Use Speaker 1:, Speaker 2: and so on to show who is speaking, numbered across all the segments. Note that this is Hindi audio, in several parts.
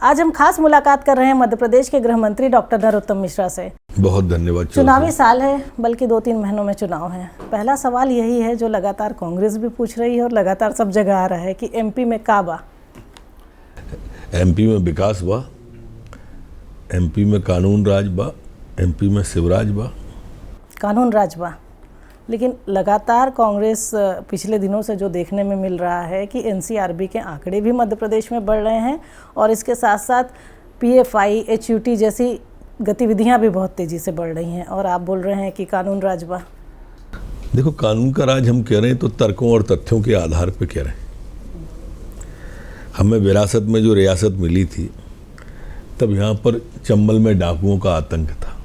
Speaker 1: आज हम खास मुलाकात कर रहे हैं मध्य प्रदेश के गृह मंत्री डॉक्टर नरोत्तम मिश्रा से।
Speaker 2: बहुत धन्यवाद।
Speaker 1: चुनावी साल है, बल्कि 2-3 महीनों में चुनाव है। पहला सवाल यही है जो लगातार कांग्रेस भी पूछ रही है और लगातार सब जगह आ रहा है कि एमपी में का बा?
Speaker 2: एमपी में विकास बा, एमपी में कानून राज बा, एमपी में शिवराज बा।
Speaker 1: कानून राज बा, लेकिन लगातार कांग्रेस पिछले दिनों से जो देखने में मिल रहा है कि एनसीआरबी के आंकड़े भी मध्य प्रदेश में बढ़ रहे हैं और इसके साथ साथ पीएफआई, एचयूटी जैसी गतिविधियां भी बहुत तेज़ी से बढ़ रही हैं और आप बोल रहे हैं कि कानून राज बा।
Speaker 2: देखो, कानून का राज हम कह रहे हैं तो तर्कों और तथ्यों के आधार पर कह रहे हैं। हमें विरासत में जो रियासत मिली थी तब यहाँ पर चंबल में डाकुओं का आतंक था,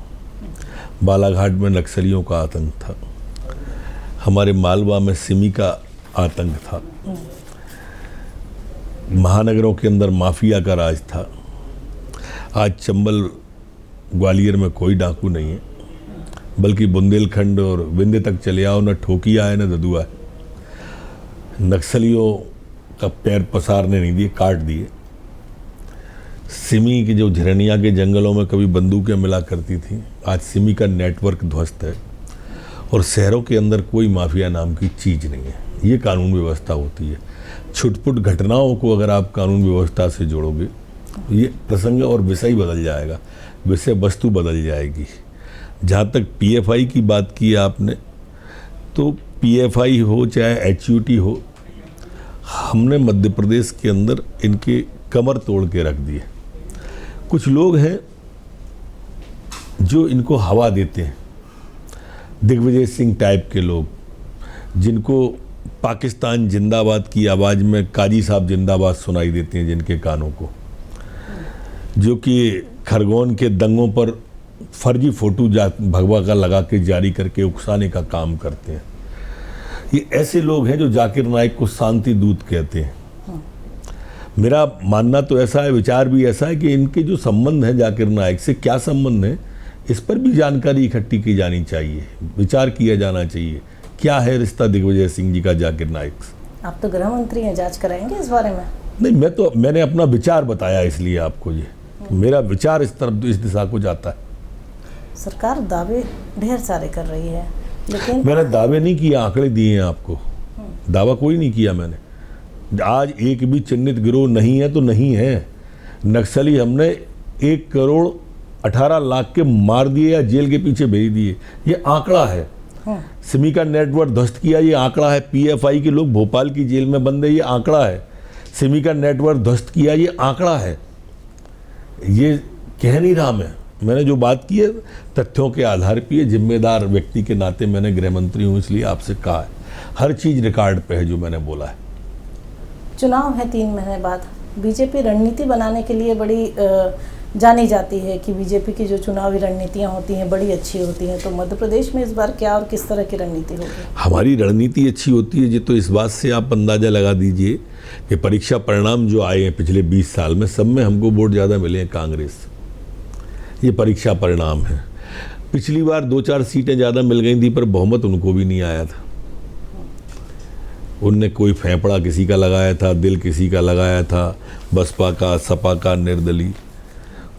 Speaker 2: बालाघाट में नक्सलियों का आतंक था, हमारे मालवा में सिमी का आतंक था, महानगरों के अंदर माफिया का राज था। आज चंबल ग्वालियर में कोई डाकू नहीं है, बल्कि बुंदेलखंड और विंध्य तक चले आओ, न ठोकिया है न ददुआ है। नक्सलियों का पैर पसारने नहीं दिए, काट दिए। सिमी की जो झरनिया के जंगलों में कभी बंदूकें मिला करती थी, आज सिमी का नेटवर्क ध्वस्त है और शहरों के अंदर कोई माफिया नाम की चीज़ नहीं है। ये कानून व्यवस्था होती है। छुटपुट घटनाओं को अगर आप कानून व्यवस्था से जोड़ोगे, ये प्रसंग और विषय बदल जाएगा, विषय वस्तु बदल जाएगी। जहाँ तक पीएफआई की बात की आपने, तो पीएफआई हो चाहे एचयूटी हो, हमने मध्य प्रदेश के अंदर इनके कमर तोड़ के रख दिए। कुछ लोग हैं जो इनको हवा देते हैं, दिग्विजय सिंह टाइप के लोग, जिनको पाकिस्तान जिंदाबाद की आवाज़ में काजी साहब जिंदाबाद सुनाई देते हैं, जिनके कानों को, जो कि खरगोन के दंगों पर फर्जी फोटो भगवा का लगा के जारी करके उकसाने का काम करते हैं। ये ऐसे लोग हैं जो जाकिर नाइक को शांति दूत कहते हैं। मेरा मानना तो ऐसा है, विचार भी ऐसा है कि इनके जो संबंध हैं जाकिर नाइक से, क्या संबंध है, इस पर भी जानकारी इकट्ठी की जानी चाहिए, विचार किया जाना चाहिए। क्या है रिश्ता दिग्विजय सिंह जी का जाकिर नाइक से?
Speaker 1: आप तो गृह मंत्री हैं, जांच कराएंगे इस बारे में?
Speaker 2: नहीं, मैंने अपना विचार बताया, इसलिए आपको ये मेरा विचार इस तरफ, इस दिशा को जाता है।
Speaker 1: सरकार दावे ढेर सारे कर रही है, लेकिन
Speaker 2: मैंने दावे नहीं किए, आंकड़े दिए हैं आपको। दावा कोई नहीं किया मैंने। आज एक भी चिन्हित गिरोह नहीं है तो नहीं है। नक्सली हमने 1 करोड़ 18 लाख के मार दिए या जेल के पीछे भेज दिए, ये आंकड़ा है। सिमी का नेटवर्क ध्वस्त किया, ये आंकड़ा है। पीएफआई के लोग भोपाल की जेल में बंद है, ये आंकड़ा है। सिमी का नेटवर्क ध्वस्त किया, ये आंकड़ा है। ये कह नहीं रहा मैंने जो बात की है तथ्यों के आधार पर, ये जिम्मेदार व्यक्ति के नाते मैंने गृह मंत्री हूँ इसलिए आपसे कहा है। हर चीज़ रिकॉर्ड पे है जो मैंने बोला है।
Speaker 1: चुनाव है 3 महीने बाद। बीजेपी रणनीति बनाने के लिए बड़ी जानी जाती है कि बीजेपी की जो चुनावी रणनीतियाँ होती हैं बड़ी अच्छी होती हैं। तो मध्य प्रदेश में इस बार क्या और किस तरह की रणनीति होगी? हमारी
Speaker 2: रणनीति अच्छी होती है जी, तो इस बात से आप अंदाज़ा लगा दीजिए कि परीक्षा परिणाम जो आए हैं पिछले 20 साल में, सब में हमको वोट ज़्यादा मिले हैं कांग्रेस। ये परीक्षा परिणाम है। पिछली बार 2-4 सीटें ज़्यादा मिल गई थी, पर बहुमत उनको भी नहीं आया था। उनने कोई फेंफड़ा किसी का लगाया था, दिल किसी का लगाया था, बसपा का, सपा का, निर्दलीय,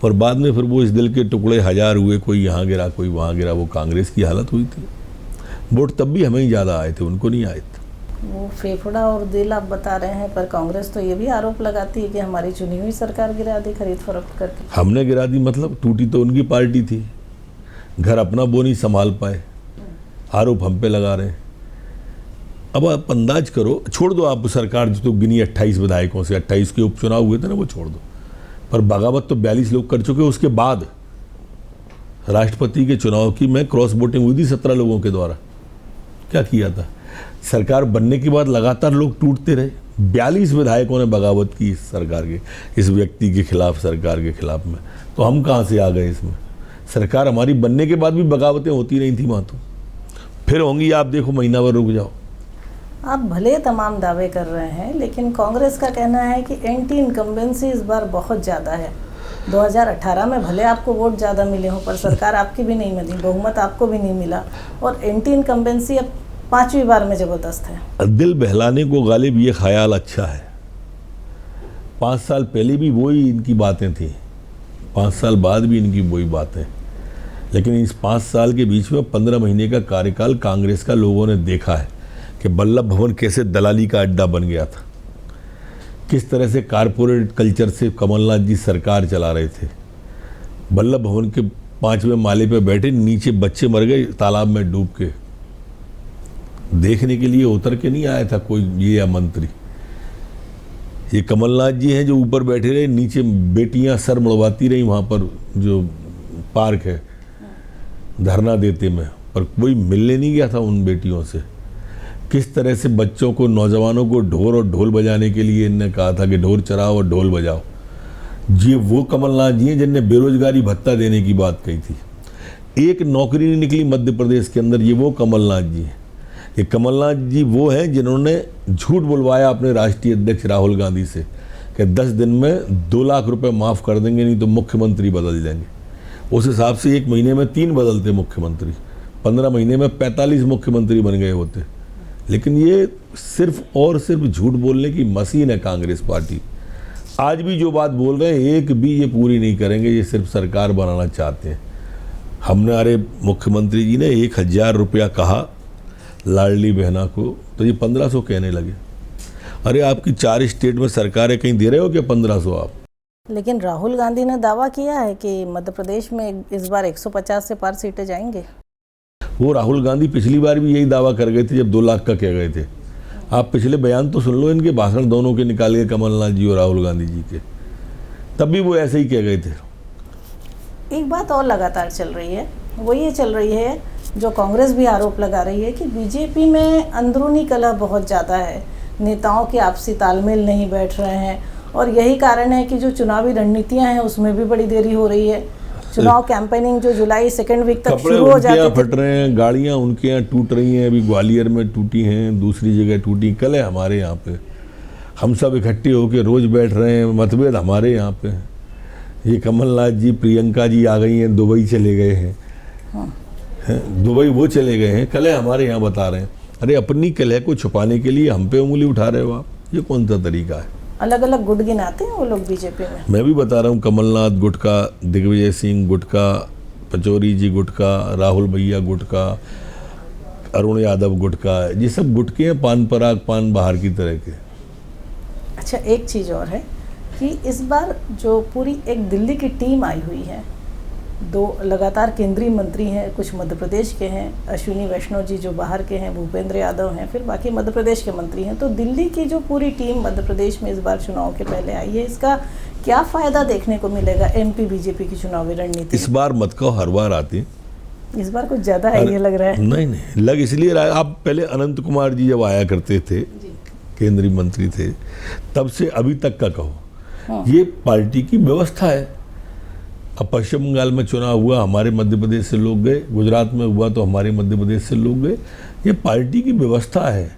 Speaker 2: और बाद में फिर वो इस दिल के टुकड़े 1000 हुए, कोई यहाँ गिरा कोई वहाँ गिरा। वो कांग्रेस की हालत हुई थी। वोट तब भी हमें ही ज़्यादा आए थे, उनको नहीं आए थे।
Speaker 1: वो फेफड़ा और दिल आप बता रहे हैं, पर कांग्रेस तो ये भी आरोप लगाती है कि हमारी चुनी हुई सरकार गिरा दी खरीद फरोख्त करके।
Speaker 2: हमने गिरा दी मतलब? टूटी तो उनकी पार्टी थी, घर अपना वो नहीं संभाल पाए, आरोप हम पे लगा रहे हैं। अब आप अंदाज करो, छोड़ दो आप सरकार जो तो गिनी 28 विधायकों से, 28 के उपचुनाव हुए थे ना, वो छोड़ दो, पर बगावत तो 42 लोग कर चुके। उसके बाद राष्ट्रपति के चुनाव की में क्रॉस वोटिंग हुई थी 17 लोगों के द्वारा। क्या किया था? सरकार बनने के बाद लगातार लोग टूटते रहे। 42 विधायकों ने बगावत की इस सरकार के, इस व्यक्ति के खिलाफ, सरकार के खिलाफ में। तो हम कहाँ से आ गए इसमें? सरकार हमारी बनने के बाद भी बगावतें होती नहीं थी वहाँ, तो फिर होंगी। आप देखो, महीना भर रुक जाओ।
Speaker 1: आप भले तमाम दावे कर रहे हैं, लेकिन कांग्रेस का कहना है कि एंटी इनकम्बेंसी इस बार बहुत ज़्यादा है। 2018 में भले आपको वोट ज़्यादा मिले हों, पर सरकार आपकी भी नहीं मिली, बहुमत आपको भी नहीं मिला, और एंटी इनकम्बेंसी अब 5वीं बार में ज़बरदस्त है।
Speaker 2: दिल बहलाने को गालिब ये ख्याल अच्छा है 5 साल पहले भी वही इनकी बातें थी, 5 साल बाद भी इनकी वही बातें। लेकिन इस 5 साल के बीच में 15 महीने का कार्यकाल कांग्रेस का लोगों ने देखा है कि वल्लभ भवन कैसे दलाली का अड्डा बन गया था, किस तरह से कारपोरेट कल्चर से कमलनाथ जी सरकार चला रहे थे। वल्लभ भवन के 5वें माले पे बैठे, नीचे बच्चे मर गए तालाब में डूब के, देखने के लिए उतर के नहीं आया था कोई ये या मंत्री। ये कमलनाथ जी हैं जो ऊपर बैठे रहे, नीचे बेटियां सर मुड़वाती रही वहाँ पर जो पार्क है धरना देते में, पर कोई मिलने नहीं गया था उन बेटियों से। किस तरह से बच्चों को, नौजवानों को ढोल और ढोल बजाने के लिए इनने कहा था कि ढोल चराओ और ढोल बजाओ। ये वो कमलनाथ जी हैं जिनने बेरोजगारी भत्ता देने की बात कही थी। एक नौकरी नहीं निकली मध्य प्रदेश के अंदर, ये वो कमलनाथ जी हैं। ये कमलनाथ जी वो हैं जिन्होंने झूठ बुलवाया अपने राष्ट्रीय अध्यक्ष राहुल गांधी से कि 10 दिन में 2 लाख रुपए माफ़ कर देंगे, नहीं तो मुख्यमंत्री बदल जाएंगे। उस हिसाब से 1 महीने में 3 बदलते मुख्यमंत्री, 15 महीने में 45 मुख्यमंत्री बन गए होते। लेकिन ये सिर्फ और सिर्फ झूठ बोलने की मशीन है कांग्रेस पार्टी। आज भी जो बात बोल रहे हैं एक भी ये पूरी नहीं करेंगे, ये सिर्फ सरकार बनाना चाहते हैं। हमने, अरे मुख्यमंत्री जी ने 1000 रुपया कहा लाडली बहना को, तो ये 1500 कहने लगे। अरे आपकी 4 स्टेट में सरकारें, कहीं दे रहे हो क्या 1500 आप?
Speaker 1: लेकिन राहुल गांधी ने दावा किया है कि मध्य प्रदेश में इस बार 150 से पार सीटें जाएंगे।
Speaker 2: वो राहुल गांधी पिछली बार भी यही दावा कर गए थे जब 2 लाख का कह गए थे। आप पिछले बयान तो सुन लो, इनके भाषण दोनों के निकाल के, कमलनाथ जी और राहुल गांधी जी के, तब भी वो ऐसे ही कह गए थे।
Speaker 1: एक बात और लगातार चल रही है, वो ये चल रही है जो कांग्रेस भी आरोप लगा रही है कि बीजेपी में अंदरूनी कलह बहुत ज़्यादा है, नेताओं के आपसी तालमेल नहीं बैठ रहे हैं, और यही कारण है कि जो चुनावी रणनीतियां हैं उसमें भी बड़ी देरी हो रही है। चुनाव कैंपेनिंग जो जुलाई 2nd वीक तक शुरू हो जाती है,
Speaker 2: फट रहे हैं, गाड़ियां उनके यहाँ टूट रही हैं, अभी ग्वालियर में टूटी हैं, दूसरी जगह टूटी, कल है हमारे यहाँ पे। हम सब इकट्ठे होकर रोज बैठ रहे हैं, मतभेद हमारे यहाँ पे। ये कमलनाथ जी, प्रियंका जी आ गई हैं, दुबई चले गए हैं। हाँ। दुबई वो चले गए हैं, कलह हमारे यहाँ बता रहे हैं। अरे अपनी कलह को छुपाने के लिए हम पे उंगली उठा रहे हो आप, ये कौन सा तरीका है? अलग अलग गुट गिनाते हैं वो लोग बीजेपी में। मैं भी बता रहा हूँ, कमलनाथ गुटका, दिग्विजय सिंह गुटका, पचौरी जी गुटका, राहुल भैया गुटका, अरुण यादव गुटका, ये सब गुटके हैं, पान पराग, पान बाहर की तरह के। अच्छा, एक चीज़ और है कि इस बार जो पूरी एक दिल्ली की टीम आई हुई है, 2 लगातार केंद्रीय मंत्री हैं, कुछ मध्य प्रदेश के हैं, अश्विनी वैष्णव जी जो बाहर के हैं, भूपेंद्र यादव हैं, फिर बाकी मध्य प्रदेश के मंत्री हैं। तो दिल्ली की जो पूरी टीम मध्य प्रदेश में इस बार चुनाव के पहले आई है, इसका क्या फ़ायदा देखने को मिलेगा एमपी बीजेपी की चुनावी रणनीति? इस बार मत कहो, हर बार आती है, इस बार कुछ ज़्यादा है ये लग रहा है। नहीं, लग इसलिए रहा है, आप पहले अनंत कुमार जी जब आया करते थे, केंद्रीय मंत्री थे, तब से अभी तक का कहो। हाँ। ये पार्टी की व्यवस्था है। अब पश्चिम बंगाल में चुनाव हुआ, हमारे मध्य प्रदेश से लोग गए, गुजरात में हुआ तो हमारे मध्य प्रदेश से लोग गए। ये पार्टी की व्यवस्था है,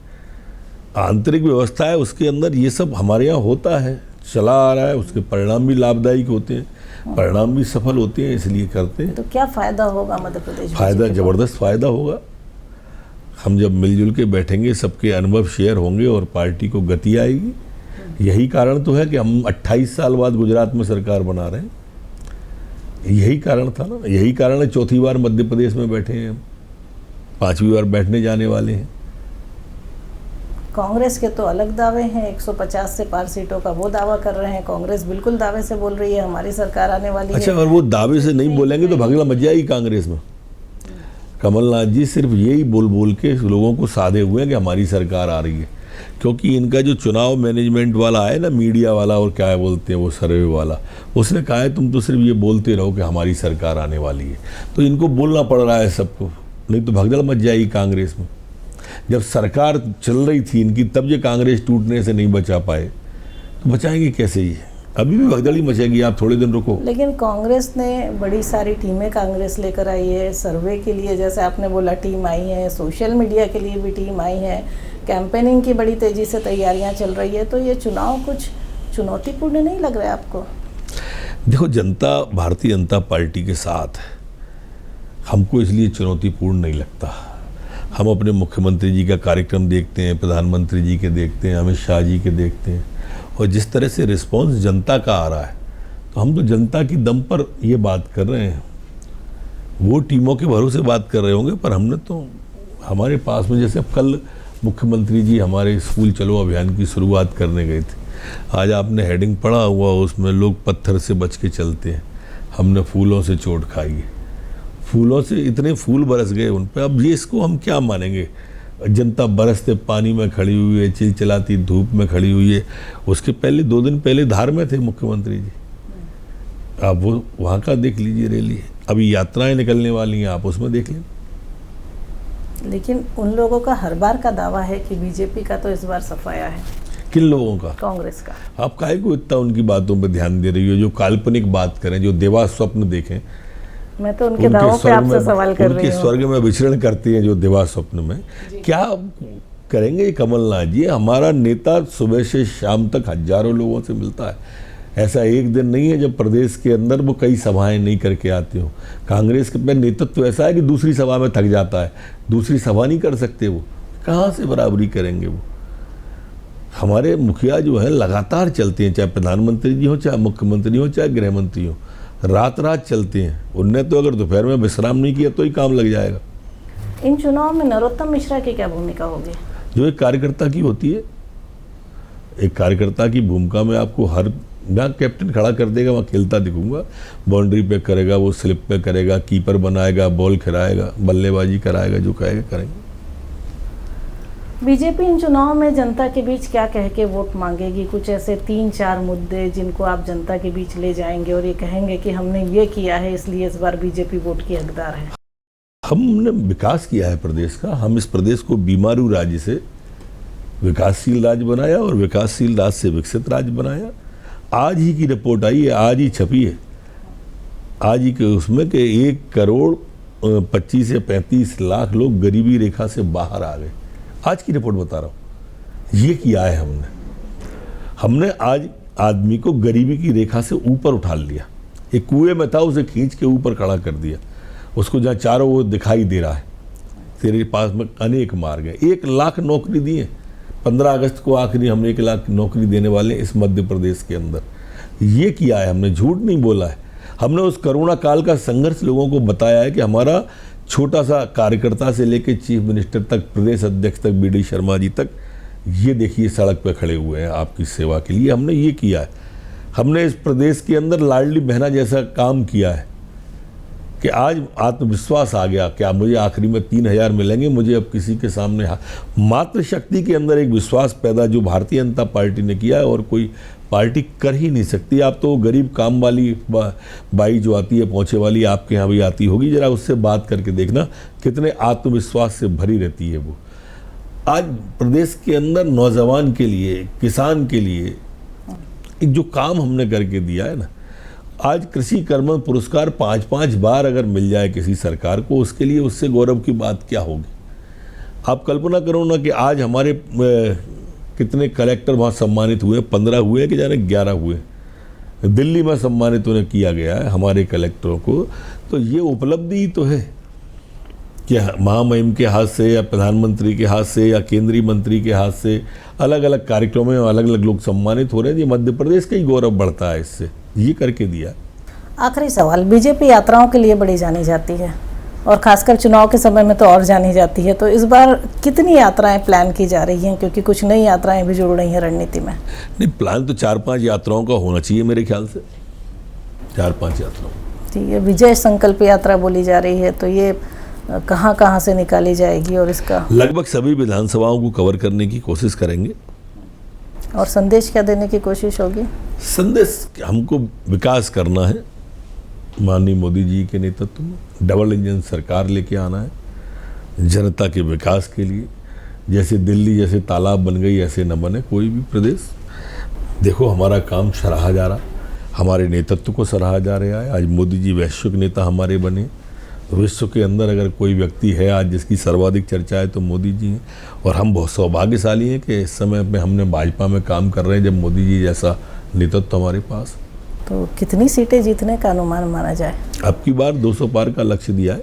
Speaker 2: आंतरिक व्यवस्था है, उसके अंदर ये सब हमारे यहाँ होता है, चला आ रहा है। उसके परिणाम भी लाभदायक होते हैं, परिणाम भी सफल होते हैं, इसलिए करते हैं। तो क्या फ़ायदा होगा मध्य प्रदेश? फ़ायदा, ज़बरदस्त फ़ायदा होगा। हम जब मिलजुल के बैठेंगे, सबके अनुभव शेयर होंगे और पार्टी को गति आएगी। यही कारण तो है कि हम 28 साल बाद गुजरात में सरकार बना रहे हैं। यही कारण था ना, यही कारण है 4थी बार मध्य प्रदेश में बैठे हैं, 5वीं बार बैठने जाने वाले हैं। कांग्रेस के तो अलग दावे हैं, 150 से पार सीटों का वो दावा कर रहे हैं। कांग्रेस बिल्कुल दावे से बोल रही है हमारी सरकार आने वाली है। अच्छा, और वो दावे से नहीं बोलेंगे तो भगला मच जाएगी कांग्रेस में। कमलनाथ जी सिर्फ यही बोल बोल के लोगों को साधे हुए हैं कि हमारी सरकार आ रही है, क्योंकि इनका जो चुनाव मैनेजमेंट वाला है ना, मीडिया वाला और क्या बोलते हैं वो सर्वे वाला, उसने कहा है तुम तो सिर्फ ये बोलते रहो कि हमारी सरकार आने वाली है। तो इनको बोलना पड़ रहा है सबको, नहीं तो भगदड़ मच जाएगी कांग्रेस में। जब सरकार चल रही थी इनकी, तब ये कांग्रेस टूटने से नहीं बचा पाए, तो बचाएंगे कैसे? ये अभी भी भगदड़ ही मचेगी, आप थोड़े दिन रुको। लेकिन कांग्रेस ने बड़ी सारी टीमें कांग्रेस लेकर आई है, सर्वे के लिए जैसे आपने बोला टीम आई है, सोशल मीडिया के लिए भी टीम आई है, कैंपेनिंग की बड़ी तेज़ी से तैयारियां चल रही है। तो ये चुनाव कुछ चुनौतीपूर्ण नहीं लग रहा है आपको? देखो, जनता भारतीय जनता पार्टी के साथ है, हमको इसलिए चुनौतीपूर्ण नहीं लगता। हम अपने मुख्यमंत्री जी का कार्यक्रम देखते हैं, प्रधानमंत्री जी के देखते हैं, अमित शाह जी के देखते हैं, और जिस तरह से रिस्पॉन्स जनता का आ रहा है, तो हम तो जनता की दम पर ये बात कर रहे हैं, वो टीमों के भरोसे बात कर रहे होंगे, पर हमने तो हमारे पास में, जैसे अब कल मुख्यमंत्री जी हमारे स्कूल चलो अभियान की शुरुआत करने गए थे, आज आपने हेडिंग पढ़ा हुआ, उसमें लोग पत्थर से बच के चलते हैं, हमने फूलों से चोट खाई है। फूलों से इतने फूल बरस गए उन पे, अब ये इसको हम क्या मानेंगे? जनता बरसते पानी में खड़ी हुई है, चिलचिलाती धूप में खड़ी हुई है। उसके पहले 2 दिन पहले धार में थे मुख्यमंत्री जी, आप वो वहाँ का देख लीजिए रैली। अभी यात्राएं निकलने वाली हैं, आप उसमें देख लें।
Speaker 1: लेकिन उन लोगों का हर बार का दावा है कि बीजेपी का तो इस बार सफाया है।
Speaker 2: किन लोगों का?
Speaker 1: कांग्रेस का।
Speaker 2: आप काहे को इतना उनकी बातों पर ध्यान दे रही हो? जो काल्पनिक बात करें, जो देवा स्वप्न देखें।
Speaker 1: मैं तो उनके दावों पे आपसे सवाल कर रही हूँ।
Speaker 2: उनके स्वर्ग में विचरण करती हैं जो देवा स्वप्न में, क्या करेंगे कमलनाथ जी? हमारा नेता सुबह से शाम तक हजारों लोगों से मिलता है। ऐसा एक दिन नहीं है जब प्रदेश के अंदर वो कई सभाएं नहीं करके आते हो। कांग्रेस के पे नेतृत्व ऐसा है कि दूसरी सभा में थक जाता है, दूसरी सभा नहीं कर सकते, वो कहाँ से बराबरी करेंगे? वो हमारे मुखिया जो है लगातार चलते हैं, चाहे प्रधानमंत्री जी हो, चाहे मुख्यमंत्री हो, चाहे गृह मंत्री हो, रात रात चलते हैं। उनने तो अगर दोपहर में विश्राम नहीं किया तो ही काम लग जाएगा।
Speaker 1: इन चुनाव में नरोत्तम मिश्रा की क्या भूमिका होगी? जो
Speaker 2: एक कार्यकर्ता की होती है, एक कार्यकर्ता की भूमिका में आपको हर जहाँ कैप्टन खड़ा कर देगा वहाँ खेलता दिखूंगा। बाउंड्री पे करेगा, वो स्लिप पे करेगा, कीपर बनाएगा, बॉल खिलाएगा, बल्लेबाजी कराएगा, जो कहेगा करेंगे।
Speaker 1: बीजेपी इन चुनाव में जनता के बीच क्या कह के वोट मांगेगी? कुछ ऐसे 3-4 मुद्दे जिनको आप जनता के बीच ले जाएंगे और ये कहेंगे कि हमने ये किया है इसलिए इस बार बीजेपी वोट की हकदार है।
Speaker 2: हमने विकास किया है प्रदेश का। हम इस प्रदेश को बीमारू राज्य से विकासशील राज्य बनाया और विकासशील राज्य से विकसित राज्य बनाया। आज ही की रिपोर्ट आई है, आज ही छपी है, आज ही के उसमें कि 1,25 से 35 लाख लोग गरीबी रेखा से बाहर आ गए। आज की रिपोर्ट बता रहा हूँ। ये किया है हमने आज आदमी को गरीबी की रेखा से ऊपर उठा लिया। एक कुएं में था, उसे खींच के ऊपर खड़ा कर दिया। उसको जहाँ चारों ओर दिखाई दे रहा है, तेरे पास में अनेक मार्ग हैं। 1 लाख नौकरी दी है। 15 अगस्त को आखिरी हम 1 लाख नौकरी देने वाले इस मध्य प्रदेश के अंदर। ये किया है हमने, झूठ नहीं बोला है। हमने उस कोरोना काल का संघर्ष लोगों को बताया है कि हमारा छोटा सा कार्यकर्ता से लेकर चीफ मिनिस्टर तक, प्रदेश अध्यक्ष तक, BD शर्मा जी तक, ये देखिए सड़क पे खड़े हुए हैं आपकी सेवा के लिए। हमने ये किया है। हमने इस प्रदेश के अंदर लाडली बहना जैसा काम किया है कि आज आत्मविश्वास आ गया कि मुझे आखिरी में 3,000 मिलेंगे, मुझे अब किसी के सामने मातृशक्ति के अंदर एक विश्वास पैदा जो भारतीय जनता पार्टी ने किया है और कोई पार्टी कर ही नहीं सकती। आप तो गरीब काम वाली बाई जो आती है, पहुँचे वाली, आपके यहाँ भी आती होगी, जरा उससे बात करके देखना कितने आत्मविश्वास से भरी रहती है वो। आज प्रदेश के अंदर नौजवान के लिए, किसान के लिए एक जो काम हमने करके दिया है ना, आज कृषि कर्मण पुरस्कार 5-5 बार अगर मिल जाए किसी सरकार को, उसके लिए उससे गौरव की बात क्या होगी? आप कल्पना करो ना कि आज हमारे कितने कलेक्टर वहाँ सम्मानित हुए, 15 हुए कि जाने 11 हुए। दिल्ली में सम्मानित उन्हें किया गया है हमारे कलेक्टरों को। तो ये उपलब्धि ही तो है कि महामहिम के हाथ से या प्रधानमंत्री के हाथ से या केंद्रीय मंत्री के हाथ से अलग अलग कार्यक्रमों में अलग अलग लोग सम्मानित हो रहे हैं। ये मध्य प्रदेश का ही गौरव बढ़ता है इससे, ये करके दिया।
Speaker 1: आखिरी सवाल, बीजेपी यात्राओं के लिए बड़ी जानी जाती है और खासकर चुनाव के समय में तो और जानी जाती है, तो इस बार कितनी यात्राएं प्लान की जा रही हैं? क्योंकि कुछ नई यात्राएं भी जुड़ रही हैं रणनीति में। नहीं,
Speaker 2: प्लान तो 4-5 यात्राओं का होना चाहिए मेरे ख्याल से, 4-5 यात्राओं।
Speaker 1: ठीक है, विजय संकल्प यात्रा बोली जा रही है, तो ये कहाँ कहाँ से निकाली जाएगी और इसका?
Speaker 2: लगभग सभी विधानसभाओं को कवर करने की कोशिश करेंगे।
Speaker 1: और संदेश क्या देने की कोशिश होगी?
Speaker 2: संदेश हमको विकास करना है, माननीय मोदी जी के नेतृत्व में डबल इंजन सरकार लेके आना है जनता के विकास के लिए। जैसे दिल्ली जैसे तालाब बन गई, ऐसे न बने कोई भी प्रदेश। देखो हमारा काम सराहा जा रहा, हमारे नेतृत्व को सराहा जा रहा है। आज मोदी जी वैश्विक नेता हमारे बने। विश्व के अंदर अगर कोई व्यक्ति है आज जिसकी सर्वाधिक चर्चा है तो मोदी जी हैं। और हम बहुत सौभाग्यशाली हैं कि इस समय में हमने भाजपा में काम कर रहे हैं जब मोदी जी जैसा नेतृत्व हमारे पास।
Speaker 1: तो कितनी सीटें जीतने का अनुमान माना जाए?
Speaker 2: अब की बार 200 पार का लक्ष्य दिया है,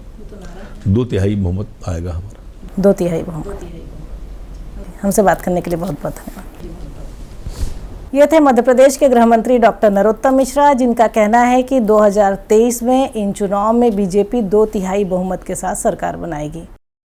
Speaker 2: 2/3 बहुमत आएगा हमारा।
Speaker 1: 2/3 बहुमत। हमसे बात करने के लिए बहुत बहुत धन्यवाद। ये थे मध्य प्रदेश के गृह मंत्री डॉक्टर नरोत्तम मिश्रा, जिनका कहना है कि 2023 में इन चुनाव में बीजेपी 2/3 बहुमत के साथ सरकार बनाएगी।